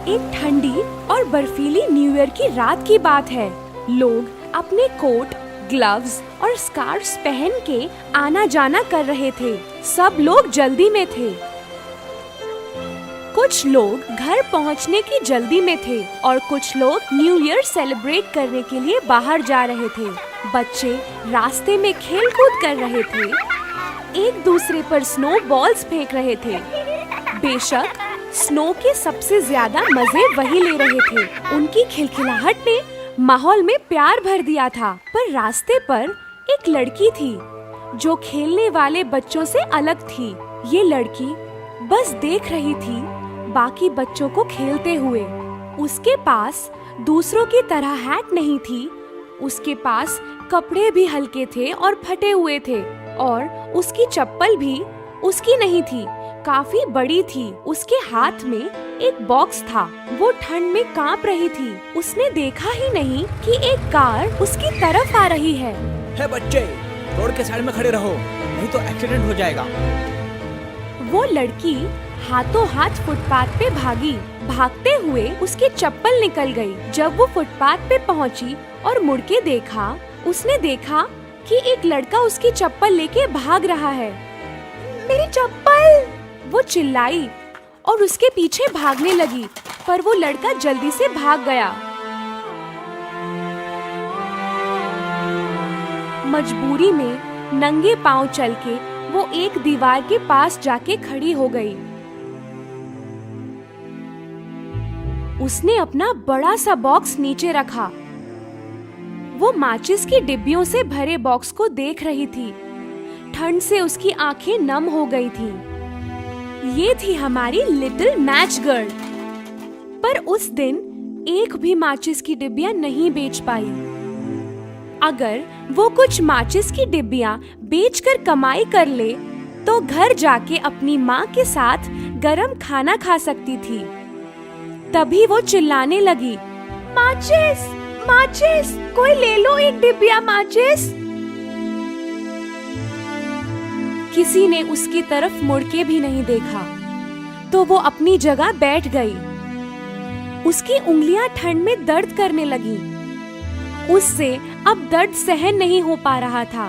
एक ठंडी और बर्फीली न्यू ईयर की रात की बात है। लोग अपने कोट, ग्लव्स और स्कार्फ्स पहन के आना जाना कर रहे थे। सब लोग जल्दी में थे। कुछ लोग घर पहुंचने की जल्दी में थे और कुछ लोग न्यू ईयर सेलिब्रेट करने के लिए बाहर जा रहे थे। बच्चे रास्ते में खेल कूद कर रहे थे, एक दूसरे पर स्नो बॉल्स फेंक रहे थे। बेशक स्नो के सबसे ज्यादा मजे वही ले रहे थे। उनकी खिलखिलाहट ने माहौल में प्यार भर दिया था। पर रास्ते पर एक लड़की थी जो खेलने वाले बच्चों से अलग थी। ये लड़की बस देख रही थी बाकी बच्चों को खेलते हुए। उसके पास दूसरों की तरह हैट नहीं थी। उसके पास कपड़े भी हल्के थे और फटे हुए थे और उसकी चप्पल भी उसकी नहीं थी, काफी बड़ी थी। उसके हाथ में एक बॉक्स था। वो ठंड में कांप रही थी। उसने देखा ही नहीं कि एक कार उसकी तरफ आ रही है। हे बच्चे, रोड के साइड में खड़े रहो, नहीं तो एक्सीडेंट हो जाएगा। वो लड़की हाथों हाथ फुटपाथ पे भागी। भागते हुए उसकी चप्पल निकल गई। जब वो फुटपाथ पे पहुंची और मुड़ के देखा, उसने देखा कि एक लड़का उसकी चप्पल लेके भाग रहा है। मेरी चप्पल! वो चिल्लाई और उसके पीछे भागने लगी, पर वो लड़का जल्दी से भाग गया। मजबूरी में नंगे पांव चल के वो एक दीवार के पास जाके खड़ी हो गई। उसने अपना बड़ा सा बॉक्स नीचे रखा। वो माचिस की डिब्बियों से भरे बॉक्स को देख रही थी। ठंड से उसकी आंखें नम हो गई थीं। ये थी हमारी लिटिल मैच गर्ल। पर उस दिन एक भी माचिस की डिब्बियां नहीं बेच पाई। अगर वो कुछ माचिस की डिब्बियां बेचकर कमाई कर ले तो घर जाके अपनी माँ के साथ गरम खाना खा सकती थी। तभी वो चिल्लाने लगी, माचिस, माचिस, कोई ले लो एक डिब्बिया माचिस। किसी ने उसकी तरफ मुड़ के भी नहीं देखा, तो वो अपनी जगह बैठ गई। उसकी उंगलियां ठंड में दर्द करने लगी। उससे अब दर्द सहन नहीं हो पा रहा था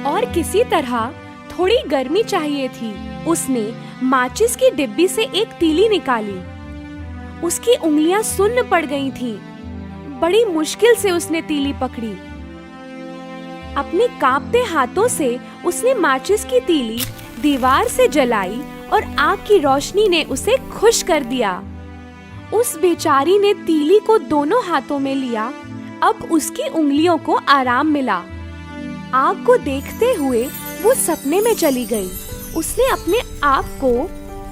और किसी तरह थोड़ी गर्मी चाहिए थी। उसने माचिस की डिब्बी से एक तीली निकाली। उसकी उंगलियां सुन्न पड़ गई थीं। बड़ी मुश्किल से उसने तीली पकड़ी। अपने कांपते हाथों से उसने माचिस की तीली दीवार से जलाई और आग की रोशनी ने उसे खुश कर दिया। उस बेचारी ने तीली को दोनों हाथों में लिया। अब उसकी उंगलियों को आराम मिला। आग को देखते हुए वो सपने में चली गई। उसने अपने आप को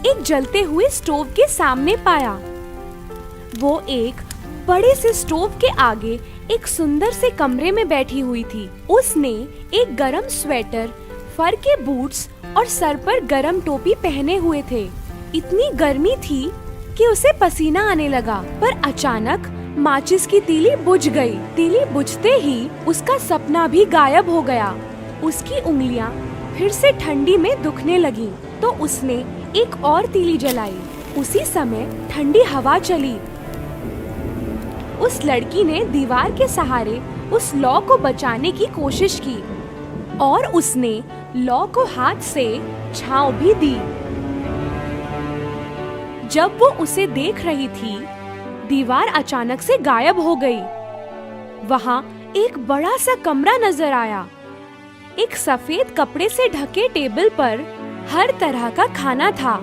एक जलते हुए स्टोव के सामने पाया। वो एक बड़े से स्टोव के आगे एक सुंदर से कमरे में बैठी हुई थी। उसने एक गरम स्वेटर, फर के बूट्स और सर पर गरम टोपी पहने हुए थे। इतनी गर्मी थी कि उसे पसीना आने लगा। पर अचानक माचिस की तीली बुझ गई। तीली बुझते ही उसका सपना भी गायब हो गया। उसकी उंगलियां फिर से ठंडी में दुखने लगी, तो उसने एक और तीली जलाई। उसी समय ठंडी हवा चली। उस लड़की ने दीवार के सहारे उस लौ को बचाने की कोशिश की और उसने लौ को हाथ से छांव भी दी। जब वो उसे देख रही थी, दीवार अचानक से गायब हो गई। वहाँ एक बड़ा सा कमरा नजर आया। एक सफेद कपड़े से ढके टेबल पर हर तरह का खाना था।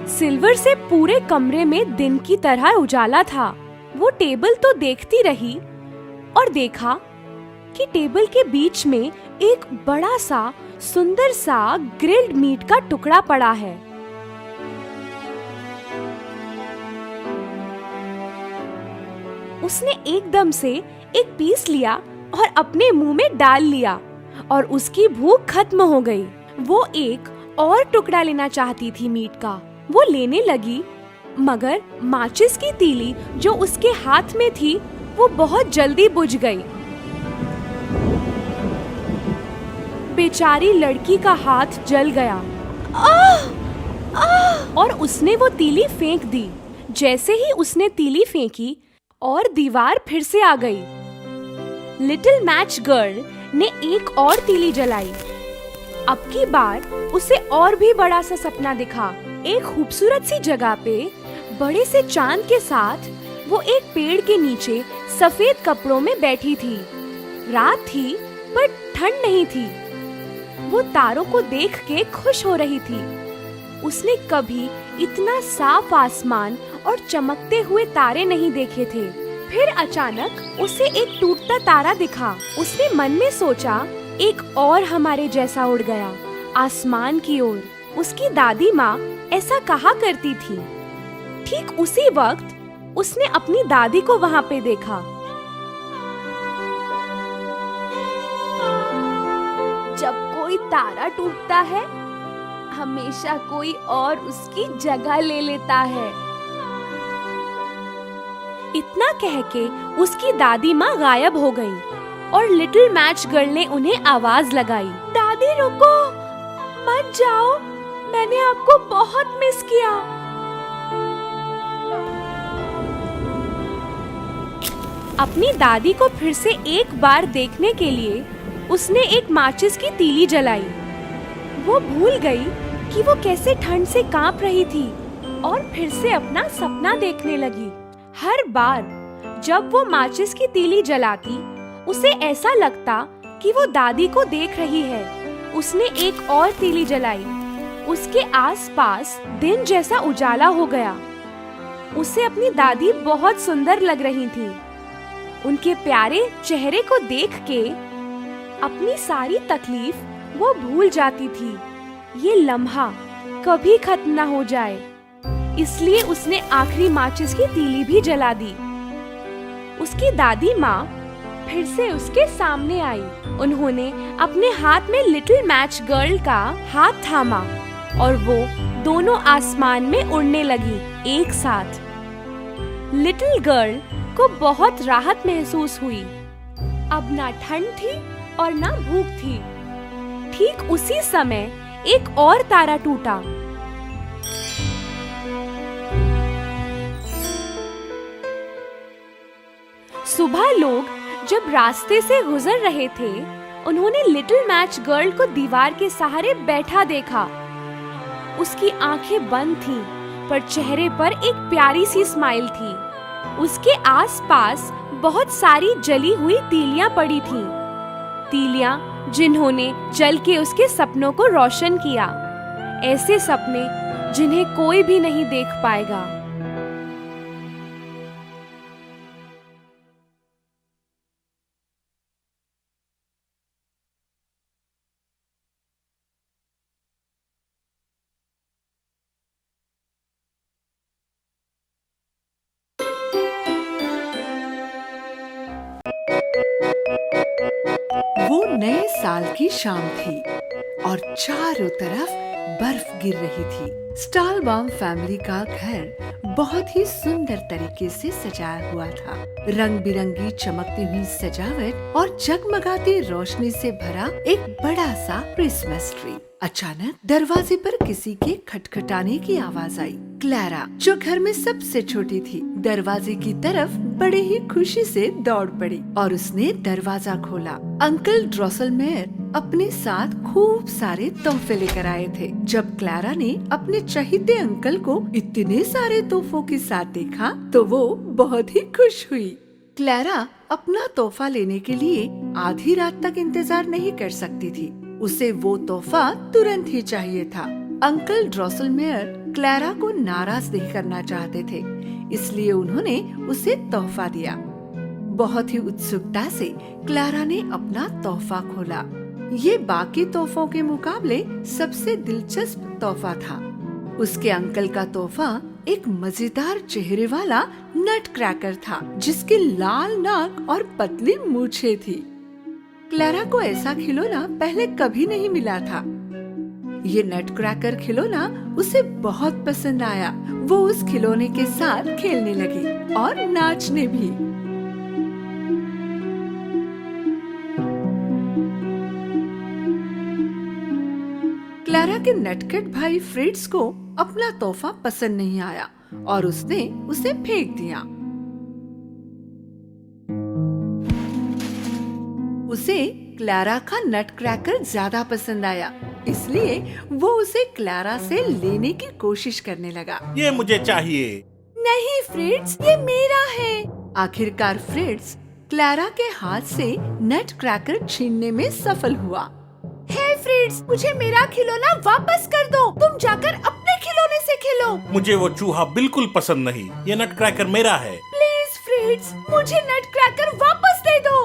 सिल्वर से पूरे कमरे में दिन की तरह उजाला था। वो टेबल तो देखती रही और देखा कि टेबल के बीच में एक बड़ा सा सुंदर सा ग्रिल्ड मीट का टुकड़ा पड़ा है। उसने एकदम से एक पीस लिया और अपने मुंह में डाल लिया और उसकी भूख खत्म हो गई। वो एक और टुकड़ा लेना चाहती थी मीट का। वो लेने लगी, मगर माचिस की तीली जो उसके हाथ में थी वो बहुत जल्दी बुझ गई। बेचारी लड़की का हाथ जल गया। आह! और उसने वो तीली फेंक दी। जैसे ही उसने तीली फेंकी और दीवार फिर से आ गई। लिटिल मैच गर्ल ने एक और तीली जलाई। अब की बार उसे और भी बड़ा सा सपना दिखा। एक खूबसूरत सी जगह पे बड़े से चांद के साथ वो एक पेड़ के नीचे सफेद कपड़ों में बैठी थी। रात थी पर ठंड नहीं थी। वो तारों को देख के खुश हो रही थी। उसने कभी इतना साफ आसमान और चमकते हुए तारे नहीं देखे थे। फिर अचानक उसे एक टूटता तारा दिखा। उसने मन में सोचा, एक और हमारे जैसा उड़ गया आसमान की ओर। उसकी दादी माँ ऐसा कहा करती थी। ठीक उसी वक्त उसने अपनी दादी को वहाँ पे देखा। जब कोई तारा टूटता है, हमेशा कोई और उसकी जगह ले लेता है। इतना कह के उसकी दादी माँ गायब हो गई और लिटिल मैच गर्ल ने उन्हें आवाज लगाई, दादी रुको, मत जाओ, मैंने आपको बहुत मिस किया। अपनी दादी को फिर से एक बार देखने के लिए उसने एक माचिस की तीली जलाई। वो भूल गई कि वो कैसे ठंड से कांप रही थी और फिर से अपना सपना देखने लगी। हर बार जब वो माचिस की तीली जलाती, उसे ऐसा लगता कि वो दादी को देख रही है। उसने एक और तीली जलाई। उसके आसपास दिन जैसा उजाला हो गया। उसे अपनी दादी बहुत सुंदर लग रही थी। उनके प्यारे चेहरे को देख के अपनी सारी तकलीफ वो भूल जाती थी। ये लम्हा कभी खत्म ना हो जाए, इसलिए उसने आखिरी माचिस की तीली भी जला दी। उसकी दादी माँ फिर से उसके सामने आई। उन्होंने अपने हाथ में लिटिल मैच गर्ल का हाथ थामा और वो दोनों आसमान में उड़ने लगी एक साथ। लिटिल गर्ल को बहुत राहत महसूस हुई। अब ना ठंड थी और ना भूख थी। ठीक उसी समय एक और तारा टूटा। सुबह लोग जब रास्ते से गुजर रहे थे, उन्होंने लिटिल मैच गर्ल को दीवार के सहारे बैठा देखा। उसकी आंखें बंद थीं, पर चेहरे पर एक प्यारी सी स्माइल थी। उसके आसपास बहुत सारी जली हुई तीलियां पड़ी थीं। तीलियां जिन्होंने जल के उसके सपनों को रोशन किया। ऐसे सपने जिन्हें कोई भी नहीं देख पाएगा। वो नए साल की शाम थी और चारों तरफ बर्फ गिर रही थी। स्टालबाम फैमिली का घर बहुत ही सुंदर तरीके से सजाया हुआ था। रंग बिरंगी चमकती हुई सजावट और जगमगाती रोशनी से भरा एक बड़ा सा क्रिसमस ट्री। अचानक दरवाजे पर किसी के खटखटाने की आवाज आई। क्लैरा, जो घर में सबसे छोटी थी, दरवाजे की तरफ बड़े ही खुशी से दौड़ पड़ी और उसने दरवाजा खोला। अंकल ड्रॉसलमेयर अपने साथ खूब सारे तोहफे लेकर आए थे। जब क्लैरा ने अपने चहीते अंकल को इतने सारे तोहफों के साथ देखा तो वो बहुत ही खुश हुई। क्लैरा अपना तोहफा लेने के लिए आधी रात तक इंतजार नहीं कर सकती थी। उसे वो तोहफा तुरंत ही चाहिए था। अंकल ड्रॉसलमेयर क्लैरा को नाराज नहीं करना चाहते थे, इसलिए उन्होंने उसे तोहफा दिया। बहुत ही उत्सुकता से क्लैरा ने अपना तोहफा खोला। ये बाकी तोहफों के मुकाबले सबसे दिलचस्प तोहफा था। उसके अंकल का तोहफा एक मजेदार चेहरे वाला नट क्रैकर था, जिसकी लाल नाक और पतली मूछें थी। क्लैरा को ऐसा खिलौना पहले कभी नहीं मिला था। ये नट क्रैकर खिलौना उसे बहुत पसंद आया। वो उस खिलौने के साथ खेलने लगी और नाचने भी। क्लैरा के नटखट भाई फ्रिट्ज को अपना तोहफा पसंद नहीं आया और उसने उसे फेंक दिया। उसे क्लारा का नट क्रैकर ज्यादा पसंद आया, इसलिए वो उसे क्लारा से लेने की कोशिश करने लगा। ये मुझे चाहिए। नहीं फ्रिट्ज, ये मेरा है। आखिरकार फ्रिट्ज क्लारा के हाथ से नट क्रैकर छीनने में सफल हुआ। हे फ्रिट्ज, मुझे मेरा खिलौना वापस कर दो। तुम जाकर अपने खिलौने से खेलो। मुझे वो चूहा बिल्कुल पसंद नहीं। ये नट क्रैकर मेरा है। प्लीज फ्रिट्ज, मुझे नट क्रैकर वापस दे दो।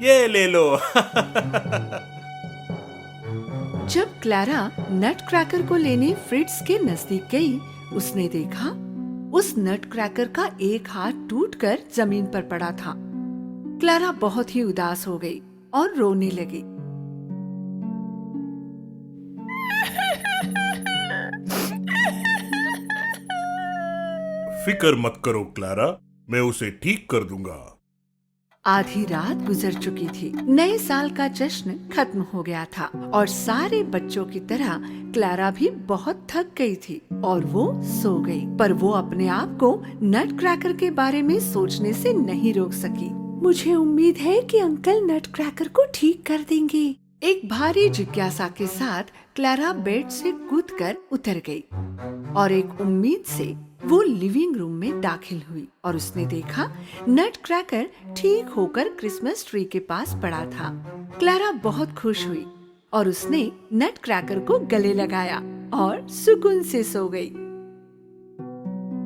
ये ले लो। जब क्लारा नट क्रैकर को लेने फ्रिट्ज के नजदीक गई, उसने देखा उस नट क्रैकर का एक हाथ टूटकर जमीन पर पड़ा था। क्लारा बहुत ही उदास हो गई और रोने लगी। फिक्र मत करो क्लारा, मैं उसे ठीक कर दूंगा। आधी रात गुजर चुकी थी। नए साल का जश्न खत्म हो गया था और सारे बच्चों की तरह क्लारा भी बहुत थक गई थी और वो सो गई। पर वो अपने आप को नट क्रैकर के बारे में सोचने से नहीं रोक सकी। मुझे उम्मीद है कि अंकल नट क्रैकर को ठीक कर देंगे। एक भारी जिज्ञासा के साथ क्लारा बेड से कूदकर उतर गई और एक उम्मीद से वो लिविंग रूम में दाखिल हुई और उसने देखा नट क्रैकर ठीक होकर क्रिसमस ट्री के पास पड़ा था। क्लारा बहुत खुश हुई और उसने नट क्रैकर को गले लगाया और सुकून से सो गई।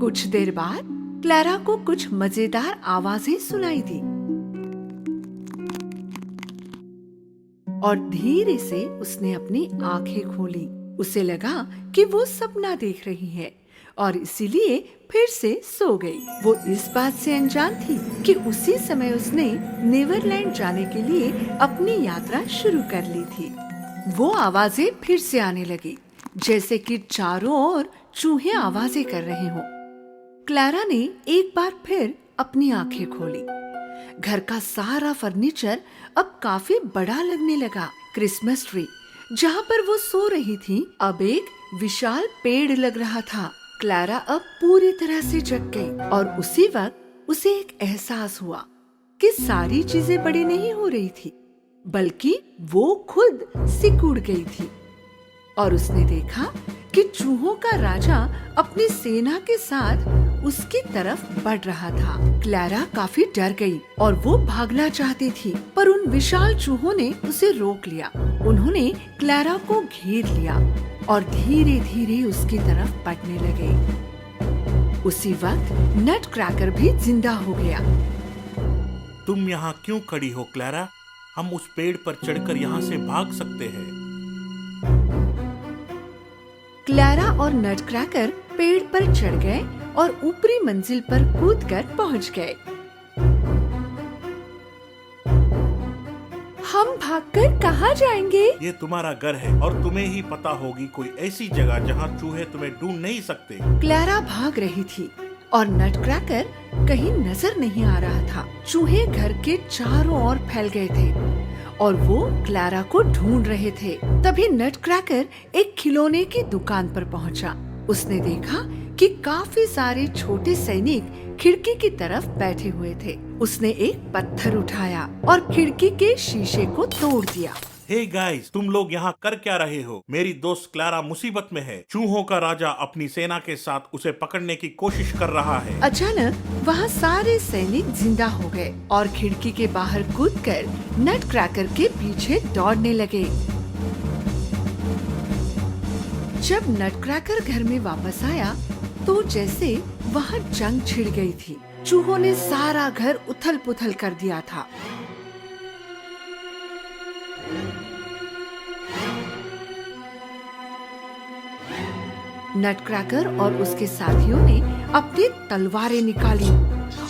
कुछ देर बाद क्लारा को कुछ मजेदार आवाजें सुनाई दी और धीरे से उसने अपनी आंखें खोली। उसे लगा कि वो सपना देख रही है और इसीलिए फिर से सो गई। वो इस बात से अनजान थी कि उसी समय उसने नेवरलैंड जाने के लिए अपनी यात्रा शुरू कर ली थी। वो आवाजें फिर से आने लगी, जैसे कि चारों ओर चूहे आवाजें कर रहे हों। क्लारा ने एक बार फिर अपनी आंखें खोली। घर का सारा फर्नीचर अब काफी बड़ा लगने लगा। क्रिसमस ट्री जहाँ पर वो सो रही थी अब एक विशाल पेड़ लग रहा था। क्लारा अब पूरी तरह से जग गई और उसी वक्त उसे एक एहसास हुआ कि सारी चीजें बड़ी नहीं हो रही थी, बल्कि वो खुद सिकुड़ गई थी। और उसने देखा कि चूहों का राजा अपनी सेना के साथ उसकी तरफ बढ़ रहा था। क्लारा काफी डर गई और वो भागना चाहती थी, पर उन विशाल चूहों ने उसे रोक लिया। उन्होंने क्लारा को घेर लिया और धीरे धीरे उसकी तरफ बढ़ने लगे। उसी वक्त नट क्रैकर भी जिंदा हो गया। तुम यहाँ क्यों खड़ी हो क्लारा? हम उस पेड़ पर चढ़कर यहाँ से भाग सकते हैं। क्लारा और नट क्रैकर पेड़ पर चढ़ गए और ऊपरी मंजिल पर कूदकर पहुंच गए। हम भागकर कहाँ जाएंगे? ये तुम्हारा घर है और तुम्हें ही पता होगी कोई ऐसी जगह जहाँ चूहे तुम्हें ढूंढ नहीं सकते। क्लारा भाग रही थी और नट क्रैकर कहीं नजर नहीं आ रहा था। चूहे घर के चारों ओर फैल गए थे और वो क्लारा को ढूंढ रहे थे। तभी नट क्रैकर एक खिलौने की दुकान पर पहुंचा। उसने देखा कि काफी सारे छोटे सैनिक खिड़की की तरफ बैठे हुए थे। उसने एक पत्थर उठाया और खिड़की के शीशे को तोड़ दिया। हे गाइस, तुम लोग यहाँ कर क्या रहे हो? मेरी दोस्त क्लारा मुसीबत में है। चूहों का राजा अपनी सेना के साथ उसे पकड़ने की कोशिश कर रहा है। अचानक वहाँ सारे सैनिक जिंदा हो गए और खिड़की के बाहर कूदकर नट क्रैकर के पीछे दौड़ने लगे। जब नट क्रैकर घर में वापस आया तो जैसे वहाँ जंग छिड़ गई थी। चूहों ने सारा घर उथल पुथल कर दिया था। नट क्रैकर और उसके साथियों ने अपनी तलवारें निकाली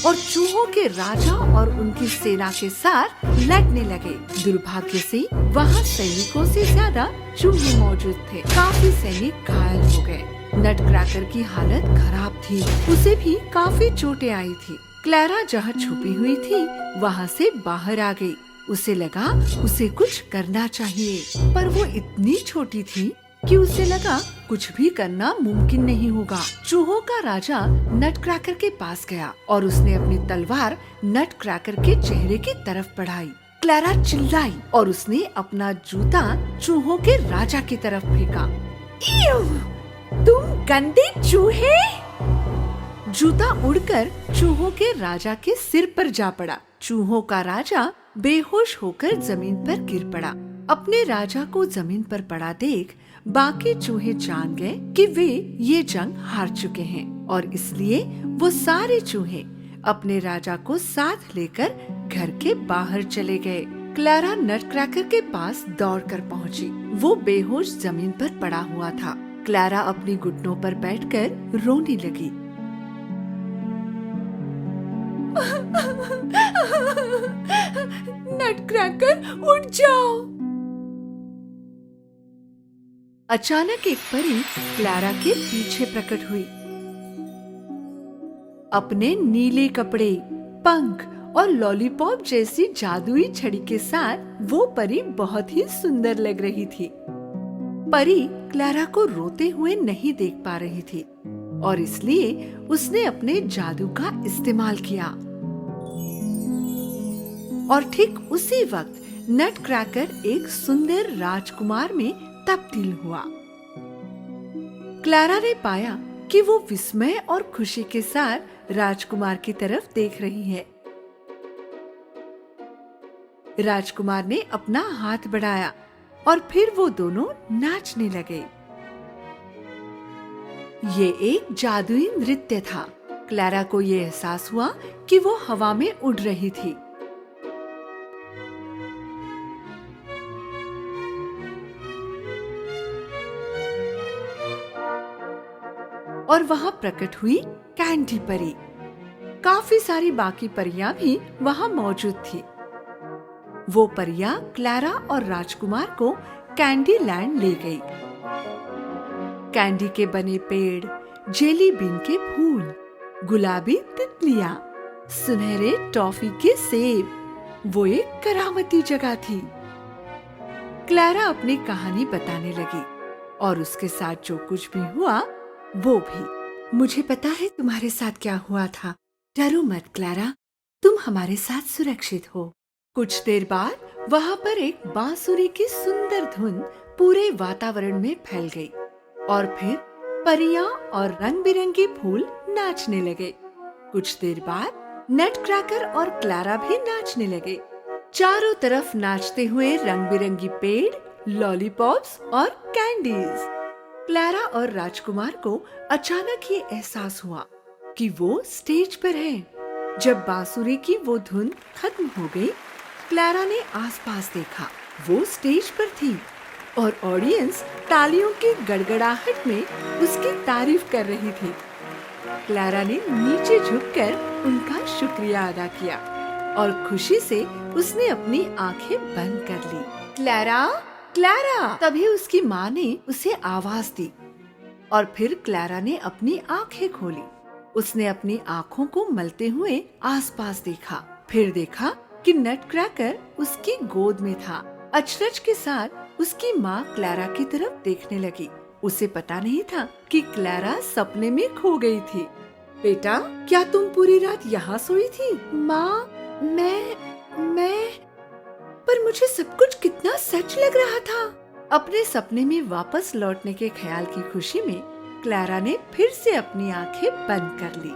और चूहों के राजा और उनकी सेना के साथ लड़ने लगे। दुर्भाग्य से वहाँ सैनिकों से ज्यादा चूहे मौजूद थे। काफी सैनिक घायल हो गए। नट क्रैकर की हालत खराब थी। उसे भी काफी चोटें आई थी। क्लारा जहाँ छुपी हुई थी वहाँ से बाहर आ गई। उसे लगा उसे कुछ करना चाहिए, पर वो इतनी छोटी थी कि उसे लगा कुछ भी करना मुमकिन नहीं होगा। चूहों का राजा नटक्रैकर के पास गया और उसने अपनी तलवार नटक्रैकर के चेहरे की तरफ बढ़ाई। क्लैरा चिल्लाई और उसने अपना जूता चूहों के राजा की तरफ फेंका। तुम गंदे चूहे! जूता उड़कर चूहों के राजा के सिर पर जा पड़ा। चूहों का राजा बेहोश होकर जमीन पर गिर पड़ा। अपने राजा को जमीन पर पड़ा देख बाकी चूहे जान गए कि वे ये जंग हार चुके हैं और इसलिए वो सारे चूहे अपने राजा को साथ लेकर घर के बाहर चले गए। क्लैरा नटक्रैकर के पास दौड़कर पहुंची। वो बेहोश जमीन पर पड़ा हुआ था। क्लैरा अपनी घुटनों पर बैठकर रोने लगी। नटक्रैकर उठ जाओ। अचानक एक परी क्लैरा के पीछे प्रकट हुई। अपने नीले कपड़े, पंख और लॉलीपॉप जैसी जादुई छड़ी के साथ वो परी बहुत ही सुंदर लग रही थी। परी क्लैरा को रोते हुए नहीं देख पा रही थी और इसलिए उसने अपने जादू का इस्तेमाल किया और ठीक उसी वक्त नटक्रैकर एक सुंदर राजकुमार में तब्दील हुआ। क्लैरा ने पाया कि वो विस्मय और खुशी के साथ राजकुमार की तरफ देख रही है। राजकुमार ने अपना हाथ बढ़ाया और फिर वो दोनों नाचने लगे। ये एक जादुई नृत्य था। क्लैरा को ये एहसास हुआ कि वो हवा में उड़ रही थी। और वहाँ प्रकट हुई कैंडी परी। काफी सारी बाकी परियां भी वहाँ मौजूद थी। वो परियां क्लैरा और राजकुमार को कैंडी लैंड ले गई। कैंडी के बने पेड़, जेली बीन के फूल, गुलाबी तितलियां, सुनहरे टॉफी के सेब, वो एक करामती जगह थी। क्लैरा अपनी कहानी बताने लगी और उसके साथ जो कुछ भी हुआ वो भी। मुझे पता है तुम्हारे साथ क्या हुआ था। डरो मत क्लैरा, तुम हमारे साथ सुरक्षित हो। कुछ देर बाद वहाँ पर एक बांसुरी की सुंदर धुन पूरे वातावरण में फैल गई और फिर परियां और रंग बिरंगे फूल नाचने लगे। कुछ देर बाद नटक्रैकर और क्लैरा भी नाचने लगे। चारों तरफ नाचते हुए रंग बिरंगी पेड़, लॉलीपॉप्स और कैंडीज। क्लैरा और राजकुमार को अचानक ही एहसास हुआ कि वो स्टेज पर हैं। जब बांसुरी की वो धुन खत्म हो गई, क्लैरा ने आसपास देखा। वो स्टेज पर थी और ऑडियंस तालियों की गड़गड़ाहट में उसकी तारीफ कर रही थी। क्लैरा ने नीचे झुककर उनका शुक्रिया अदा किया और खुशी से उसने अपनी आंखें बंद कर ली। Clara, Clara! तभी उसकी माँ ने उसे आवाज दी और फिर क्लैरा ने अपनी आंखें खोली। उसने अपनी आंखों को मलते हुए आसपास देखा। फिर देखा कि नटक्रैकर उसकी गोद में था। अचरज के साथ उसकी माँ क्लैरा की तरफ देखने लगी। उसे पता नहीं था कि क्लैरा सपने में खो गई थी। बेटा, क्या तुम पूरी रात यहाँ सोई थी? माँ, मैं पर मुझे सब कुछ कितना सच लग रहा था। अपने सपने में वापस लौटने के ख्याल की खुशी में क्लैरा ने फिर से अपनी आंखें बंद कर ली।